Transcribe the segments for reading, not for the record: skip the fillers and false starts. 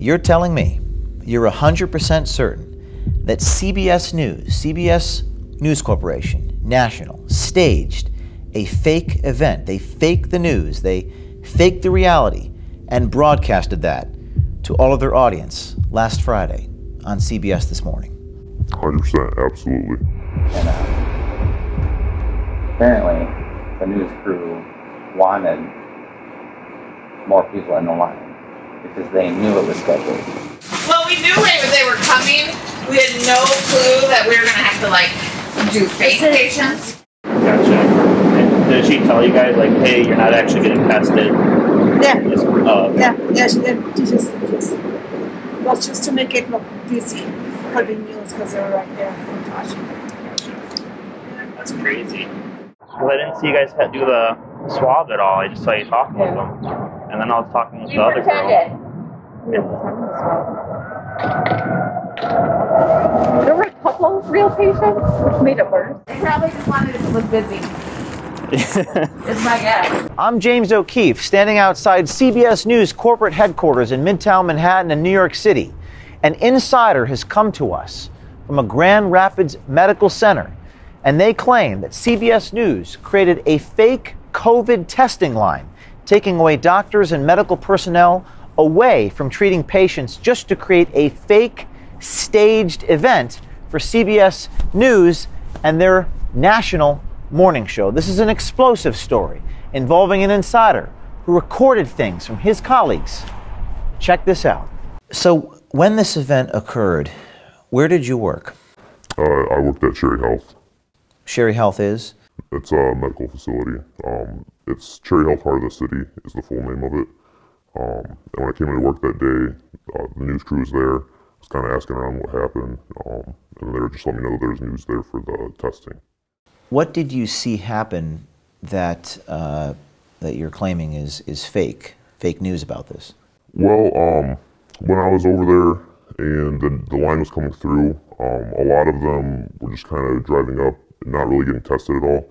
You're telling me you're 100% certain that CBS News Corporation, National, staged a fake event. They faked the news, they faked the reality, and broadcasted that to all of their audience last Friday on CBS This Morning. 100%, absolutely. And apparently, the news crew wanted more people in the line because they knew it was scheduled. Well, we knew they were coming. We had no clue that we were going to have to, like, do fake patients. Gotcha. And did she tell you guys, like, hey, you're not actually getting tested? Yeah. Okay. Yeah, she did. Well, just to make it look busy for the news because they were right there watching. Gotcha. That's crazy. Well, I didn't see you guys do the swab at all. I just saw you talking with them. And then I was talking with the other girl. There were a couple of real patients, which made it worse. They probably just wanted it to look busy. It's my guess. I'm James O'Keefe, standing outside CBS News corporate headquarters in Midtown Manhattan in New York City. An insider has come to us from a Grand Rapids medical center, and they claim that CBS News created a fake COVID testing line, taking away doctors and medical personnel away from treating patients just to create a fake staged event for CBS News and their national morning show. This is an explosive story involving an insider who recorded things from his colleagues. Check this out. So when this event occurred, where did you work? I worked at Cherry Health. Cherry Health is? It's a medical facility. It's Cherry Health Heart of the City is the full name of it. And when I came into work that day, the news crew was there. I was kind of asking around what happened, and they were just letting me know that there's news there for the testing. What did you see happen that that you're claiming is fake news about this? Well, when I was over there and the line was coming through, a lot of them were just kind of driving up and not really getting tested at all.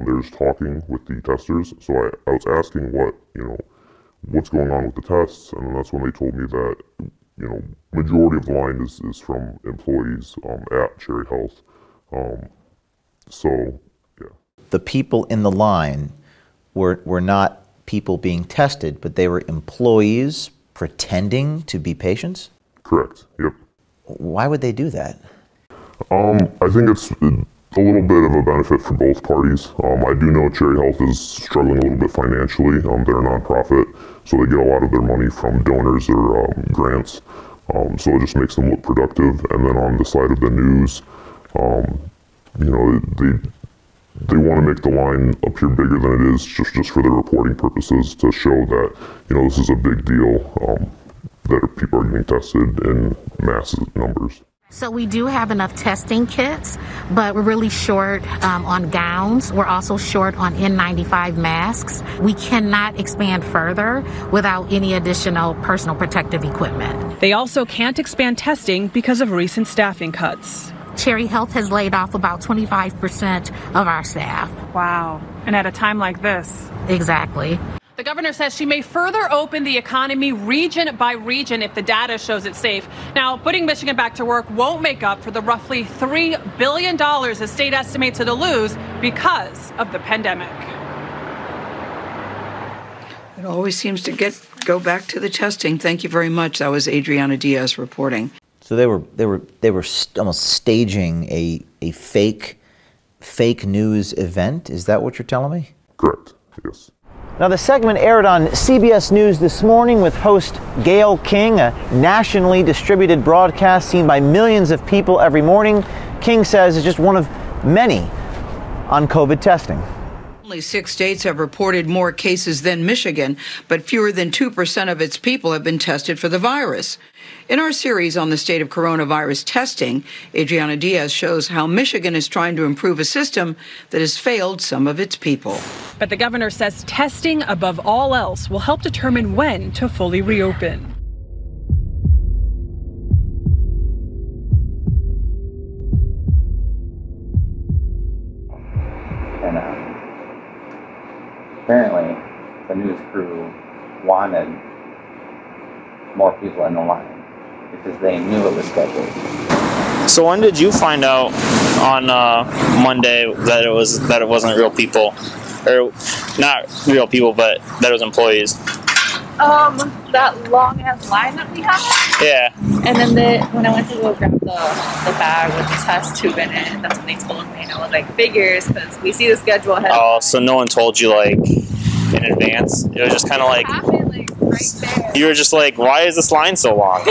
They were just talking with the testers. So I was asking what's going on with the tests, and then that's when they told me that, majority of the line is from employees at Cherry Health. So, yeah. The people in the line were not people being tested, but they were employees pretending to be patients? Correct, yep. Why would they do that? I think it's a little bit of a benefit for both parties. I do know Cherry Health is struggling a little bit financially. They're a nonprofit, so they get a lot of their money from donors or grants. So it just makes them look productive. And then on the side of the news, they want to make the line appear bigger than it is, just for their reporting purposes, to show that this is a big deal, that people are getting tested in massive numbers. So we do have enough testing kits, but we're really short on gowns. We're also short on N95 masks. We cannot expand further without any additional personal protective equipment. They also can't expand testing because of recent staffing cuts. Cherry Health has laid off about 25% of our staff. Wow. And at a time like this. Exactly. The governor says she may further open the economy region by region if the data shows it's safe. Now, putting Michigan back to work won't make up for the roughly $3 billion the state estimates it'll lose because of the pandemic. It always seems to go back to the testing. Thank you very much. That was Adriana Diaz reporting. So they were almost staging a fake news event. Is that what you're telling me? Correct. Yes. Now, the segment aired on CBS News This Morning with host Gayle King, a nationally distributed broadcast seen by millions of people every morning. King says it's just one of many on COVID testing. Only 6 states have reported more cases than Michigan, but fewer than 2% of its people have been tested for the virus. In our series on the state of coronavirus testing, Adriana Diaz shows how Michigan is trying to improve a system that has failed some of its people. But the governor says testing, above all else, will help determine when to fully reopen. And apparently, the news crew wanted more people in the line because they knew it was scheduled. So when did you find out on Monday that it wasn't real people, or not real people, but that it was employees? That long ass line that we had. Yeah. And then when I went to go grab the bag with the test tube in it, that's when they told me, and I was like, figures, because we see the schedule ahead. Oh, so no one told you like in advance? It was just kind of like, happened, like right there. You were just like, why is this line so long?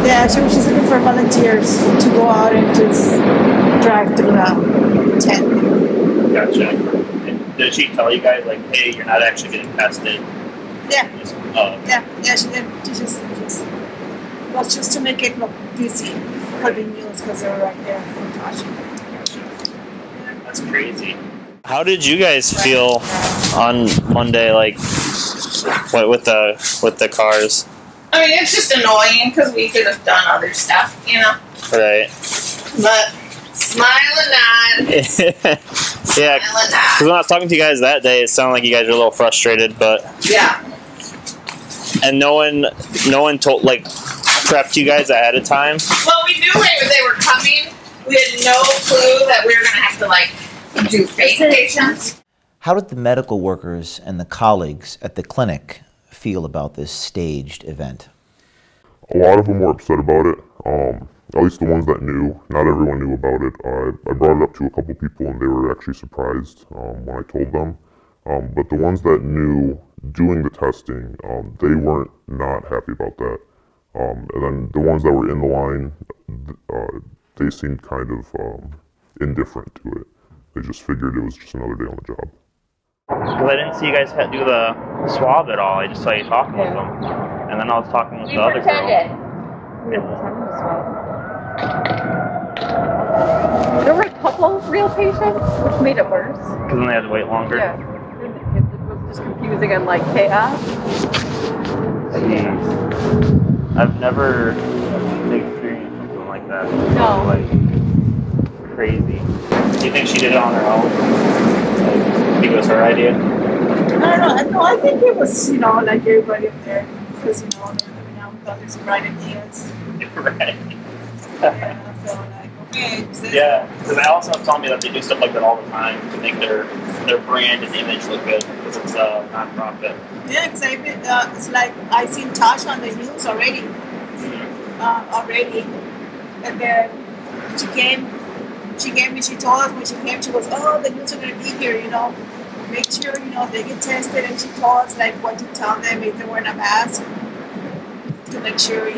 Yeah, she was just looking for volunteers to go out and just drive through the tent. Gotcha. And did she tell you guys like, hey, you're not actually getting tested? Yeah. Oh. Yeah, she did. She just was just to make it look busy for the news because they were right there watching. That's crazy. How did you guys feel on Monday, like, what with the cars? I mean, it's just annoying because we could have done other stuff, you know? Right. But smile and nod. Yeah, because when I was talking to you guys that day, it sounded like you guys were a little frustrated, but... Yeah. And no one told, like, prepped you guys ahead of time? Well, we knew they were coming. We had no clue that we were going to have to, like, do fake patients. How did the medical workers and the colleagues at the clinic feel about this staged event? A lot of them were upset about it, at least the ones that knew. Not everyone knew about it. I brought it up to a couple people and they were actually surprised when I told them. But the ones that knew doing the testing, they weren't not happy about that. And then the ones that were in the line, they seemed kind of indifferent to it. They just figured it was just another day on the job. Because I didn't see you guys do the swab at all. I just saw you talking with them. And then I was talking with the other girl. There were a couple real patients, which made it worse. Because then they had to wait longer? Yeah. It was just confusing and like chaos. Jeez. I've never experienced something like that. No. Like, crazy. Do you think she did it on her own? Like, I think it was her idea? I don't know. No, I think it was, like everybody up there. Because, we thought there's some bright ideas. Right. Yeah, so, like, okay. Yeah, because Alison was telling me that they do stuff like that all the time to make their brand and image look good because it's a non-profit. Yeah, because it's like I seen Tasha on the news already. And then she told us when she came, she goes, oh, the news are going to be here, make sure, they get tested. And she told us, like, what to tell them if they wearing a mask to make sure,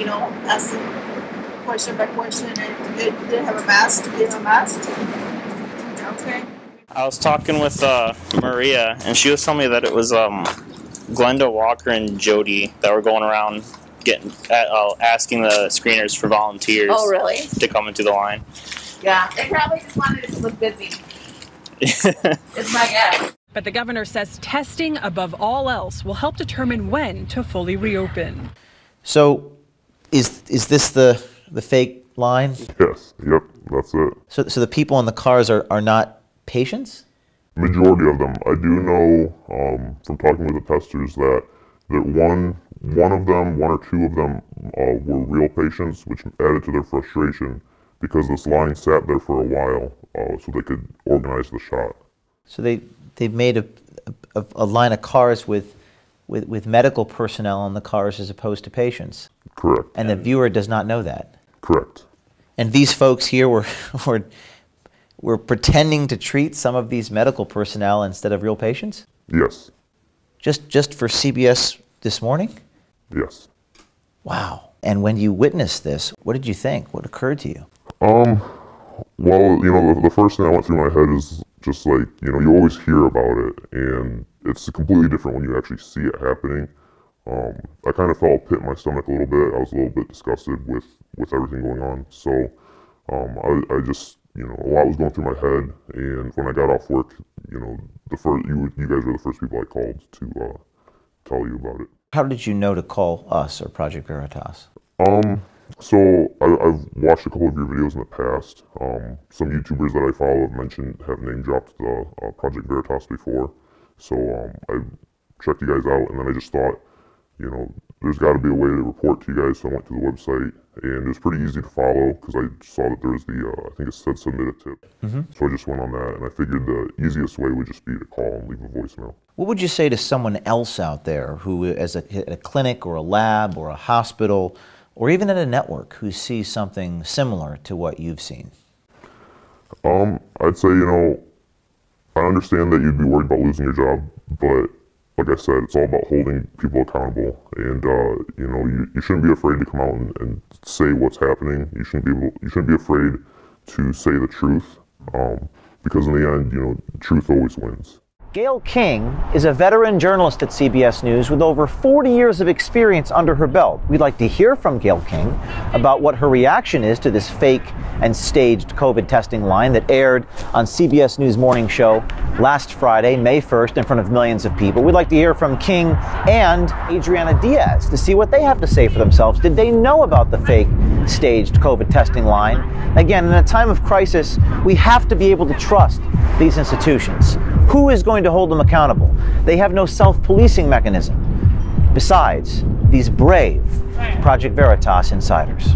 ask them question by question. And they didn't have a mask, to give them a mask. Okay. I was talking with Maria, and she was telling me that it was Glenda Walker and Jody that were going around asking the screeners for volunteers. Oh, really? To come into the line. Yeah, they probably just wanted it to look busy. It's my guess. But the governor says testing above all else will help determine when to fully reopen. So, is this the fake line? Yes. Yep. That's it. So the people in the cars are not patients? Majority of them. I do know from talking with the testers that one or two of them were real patients, which added to their frustration because this line sat there for a while so they could organize the shot. So they've made a line of cars with medical personnel on the cars as opposed to patients. Correct. And the viewer does not know that. Correct. And these folks here were pretending to treat some of these medical personnel instead of real patients? Yes. Just for CBS this morning? Yes. Wow. And when you witnessed this, what did you think? What occurred to you? Well, the first thing that went through my head is just like, you always hear about it, and it's completely different when you actually see it happening. I kind of felt a pit in my stomach a little bit. I was a little bit disgusted with everything going on. So I just, a lot was going through my head, and when I got off work, you guys were the first people I called to tell you about it. How did you know to call us or Project Veritas? So I've watched a couple of your videos in the past. Some YouTubers that I follow have name dropped the Project Veritas before. So I checked you guys out, and then I just thought, you know, there's got to be a way to report to you guys. So I went to the website, and it was pretty easy to follow because I saw that there was the, I think it said submit a tip. So I just went on that, and I figured the easiest way would just be to call and leave a voicemail. What would you say to someone else out there who is at a clinic or a lab or a hospital or even at a network who sees something similar to what you've seen? I'd say, you know, I understand that you'd be worried about losing your job, but like I said, it's all about holding people accountable, and you know, you shouldn't be afraid to come out and say what's happening. You shouldn't be afraid to say the truth, because in the end, you know, truth always wins. Gayle King is a veteran journalist at CBS News with over 40 years of experience under her belt. We'd like to hear from Gayle King about what her reaction is to this fake and staged COVID testing line that aired on CBS News Morning Show last Friday, May 1st, in front of millions of people. We'd like to hear from King and Adriana Diaz to see what they have to say for themselves. Did they know about the fake staged COVID testing line? Again, in a time of crisis, we have to be able to trust these institutions. Who is going to hold them accountable? They have no self-policing mechanism. Besides, these brave Project Veritas insiders.